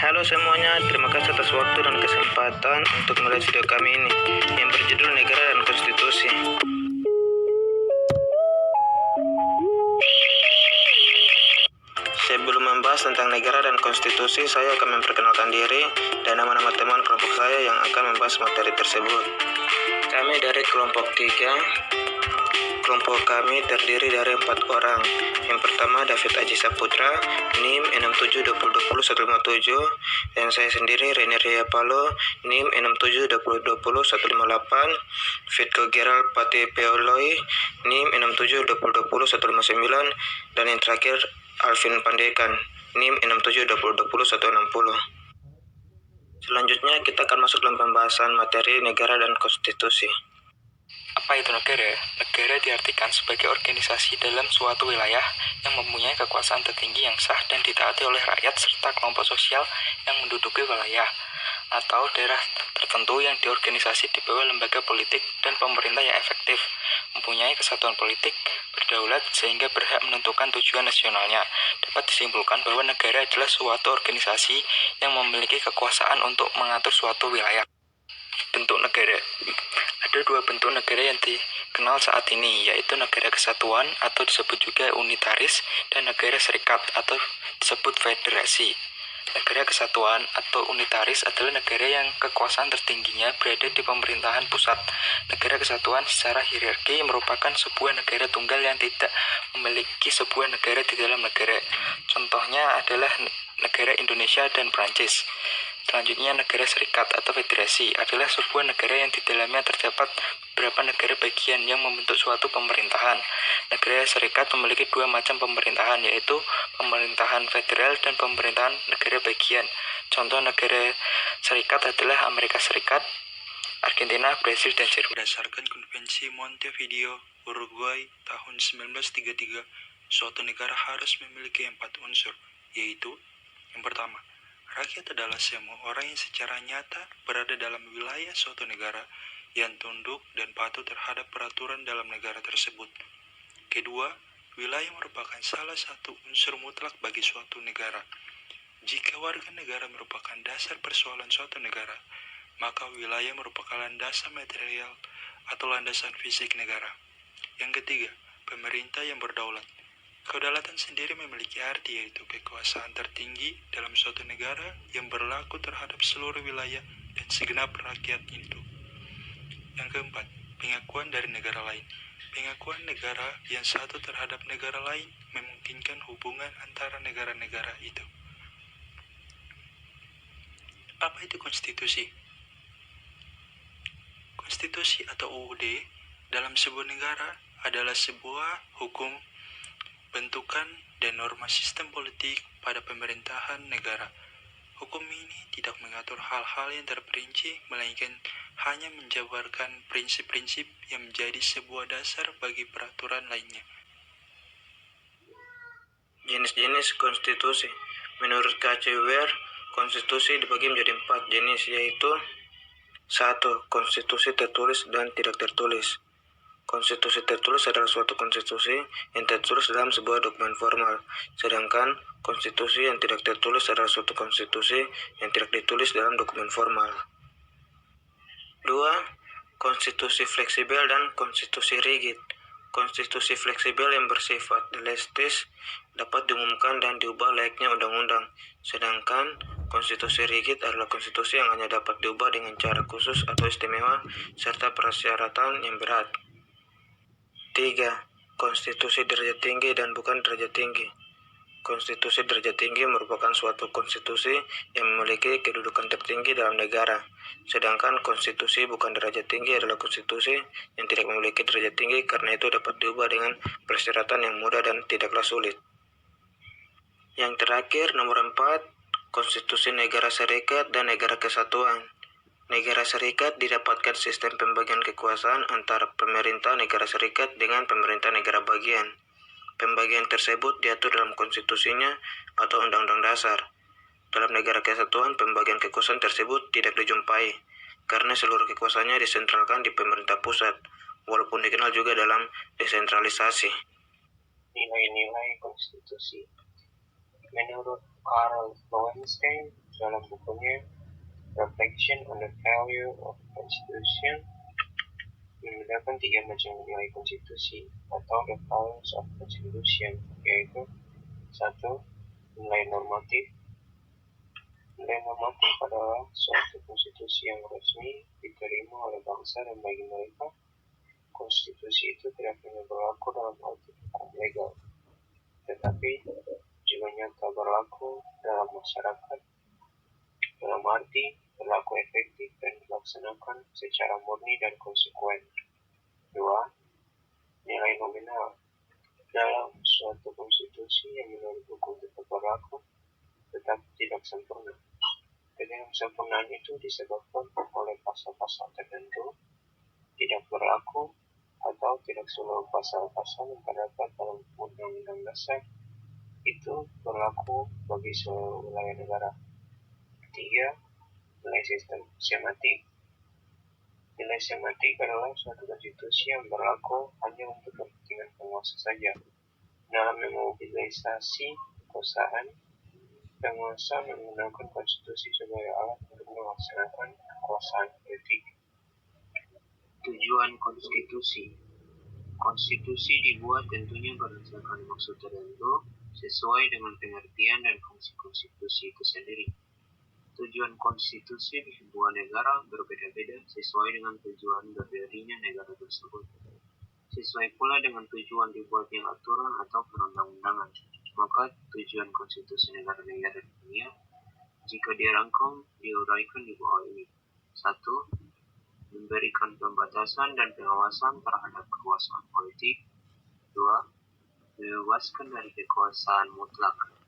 Halo semuanya, terima kasih atas waktu dan kesempatan untuk melihat video kami ini yang berjudul Negara dan Konstitusi. Sebelum membahas tentang negara dan konstitusi, saya akan memperkenalkan diri dan nama-nama teman kelompok saya yang akan membahas materi tersebut. Kami dari kelompok 3. Kelompok kami terdiri dari 4 orang. Yang pertama David Aji Saputra, NIM 672020-157, dan saya sendiri Rene Ria Palo, NIM 672020-158, Fitko Gerald Pati Peoloi, NIM 672020-159, dan yang terakhir Alvin Pandekan, NIM 672020-160. Selanjutnya kita akan masuk dalam pembahasan materi negara dan konstitusi. Apa itu negara? Negara diartikan sebagai organisasi dalam suatu wilayah yang mempunyai kekuasaan tertinggi yang sah dan ditaati oleh rakyat serta kelompok sosial yang menduduki wilayah atau daerah tertentu yang diorganisasi di bawah lembaga politik dan pemerintah yang efektif, mempunyai kesatuan politik, berdaulat sehingga berhak menentukan tujuan nasionalnya. Dapat disimpulkan bahwa negara adalah suatu organisasi yang memiliki kekuasaan untuk mengatur suatu wilayah. Bentuk negara. Ada 2 bentuk negara yang dikenal saat ini, yaitu negara kesatuan atau disebut juga unitaris dan negara serikat atau disebut federasi. Negara kesatuan atau unitaris adalah negara yang kekuasaan tertingginya berada di pemerintahan pusat. Negara kesatuan secara hierarki merupakan sebuah negara tunggal yang tidak memiliki sebuah negara di dalam negara. Contohnya adalah negara Indonesia dan Prancis. Selanjutnya, negara serikat atau federasi adalah sebuah negara yang di dalamnya terdapat beberapa negara bagian yang membentuk suatu pemerintahan. Negara serikat memiliki 2 macam pemerintahan, yaitu pemerintahan federal dan pemerintahan negara bagian. Contoh negara serikat adalah Amerika Serikat, Argentina, Brasil, dan Jerman. Berdasarkan Konvensi Montevideo, Uruguay tahun 1933, suatu negara harus memiliki 4 unsur, yaitu yang pertama, rakyat adalah semua orang yang secara nyata berada dalam wilayah suatu negara yang tunduk dan patuh terhadap peraturan dalam negara tersebut. Kedua, wilayah merupakan salah satu unsur mutlak bagi suatu negara. Jika warga negara merupakan dasar persoalan suatu negara, maka wilayah merupakan landasan material atau landasan fisik negara. Yang ketiga, pemerintah yang berdaulat. Kedaulatan sendiri memiliki arti yaitu kekuasaan tertinggi dalam suatu negara yang berlaku terhadap seluruh wilayah dan segenap rakyat itu. Yang keempat, pengakuan dari negara lain. Pengakuan negara yang satu terhadap negara lain memungkinkan hubungan antara negara-negara itu. Apa itu konstitusi? Konstitusi atau UUD dalam sebuah negara adalah sebuah hukum, bentukan dan norma sistem politik pada pemerintahan negara. Hukum ini tidak mengatur hal-hal yang terperinci, melainkan hanya menjabarkan prinsip-prinsip yang menjadi sebuah dasar bagi peraturan lainnya. Jenis-jenis konstitusi. Menurut K.C. Ware, konstitusi dibagi menjadi 4 jenis, yaitu 1. Konstitusi tertulis dan tidak tertulis. Konstitusi tertulis adalah suatu konstitusi yang tertulis dalam sebuah dokumen formal, sedangkan konstitusi yang tidak tertulis adalah suatu konstitusi yang tidak ditulis dalam dokumen formal. 2. Konstitusi fleksibel dan konstitusi rigid. Konstitusi fleksibel yang bersifat elastis dapat diumumkan dan diubah layaknya undang-undang, sedangkan konstitusi rigid adalah konstitusi yang hanya dapat diubah dengan cara khusus atau istimewa serta persyaratan yang berat. 3. Konstitusi derajat tinggi dan bukan derajat tinggi. Konstitusi derajat tinggi merupakan suatu konstitusi yang memiliki kedudukan tertinggi dalam negara, sedangkan konstitusi bukan derajat tinggi adalah konstitusi yang tidak memiliki derajat tinggi karena itu dapat diubah dengan persyaratan yang mudah dan tidaklah sulit. Yang terakhir, nomor 4, konstitusi negara serikat dan negara kesatuan. Negara serikat didapatkan sistem pembagian kekuasaan antara pemerintah negara serikat dengan pemerintah negara bagian. Pembagian tersebut diatur dalam konstitusinya atau undang-undang dasar. Dalam negara kesatuan, pembagian kekuasaan tersebut tidak dijumpai, karena seluruh kekuasaannya disentralkan di pemerintah pusat, walaupun dikenal juga dalam desentralisasi. Nilai-nilai konstitusi. Menurut Karl Loewenstein, dalam bukunya Reflection on the Value of Constitution membedakan 3 macam nilai konstitusi atau the values of constitution, yaitu 1. Nilai normatif. Nilai normatif adalah suatu konstitusi yang resmi diterima oleh bangsa dan bagi mereka, konstitusi itu tidak hanya berlaku dalam arti hukum legal, tetapi juga nyata berlaku dalam masyarakat, dalam arti berlaku efektif dan dilaksanakan secara murni dan konsekuen. 2. Nilai nominal. Dalam suatu konstitusi yang menurut hukum tetap berlaku, tetapi tidak sempurna. Ketidaksempurnaan itu disebabkan oleh pasal-pasal tertentu tidak berlaku atau tidak seluruh pasal-pasal yang terdapat dalam Undang-Undang Dasar itu berlaku bagi seluruh wilayah negara. 3. Nilai sistem sematik. Nilai sematik adalah suatu konstitusi yang berlaku hanya untuk kepentingan penguasa saja. Dalam memobilisasi kekuasaan, penguasa menggunakan konstitusi sebagai alat untuk melaksanakan kekuasaan politik. Tujuan konstitusi. Konstitusi dibuat tentunya berdasarkan maksud tertentu sesuai dengan pengertian dan fungsi konstitusi itu sendiri. Tujuan konstitusi di sebuah negara berbeda-beda sesuai dengan tujuan berdirinya negara tersebut. Sesuai pula dengan tujuan dibuatnya aturan atau perundang-undangan, maka tujuan konstitusi negara-negara dunia jika dirangkum diuraikan di bawah ini. 1. Memberikan pembatasan dan pengawasan terhadap kekuasaan politik. 2. Membebaskan dari kekuasaan mutlak.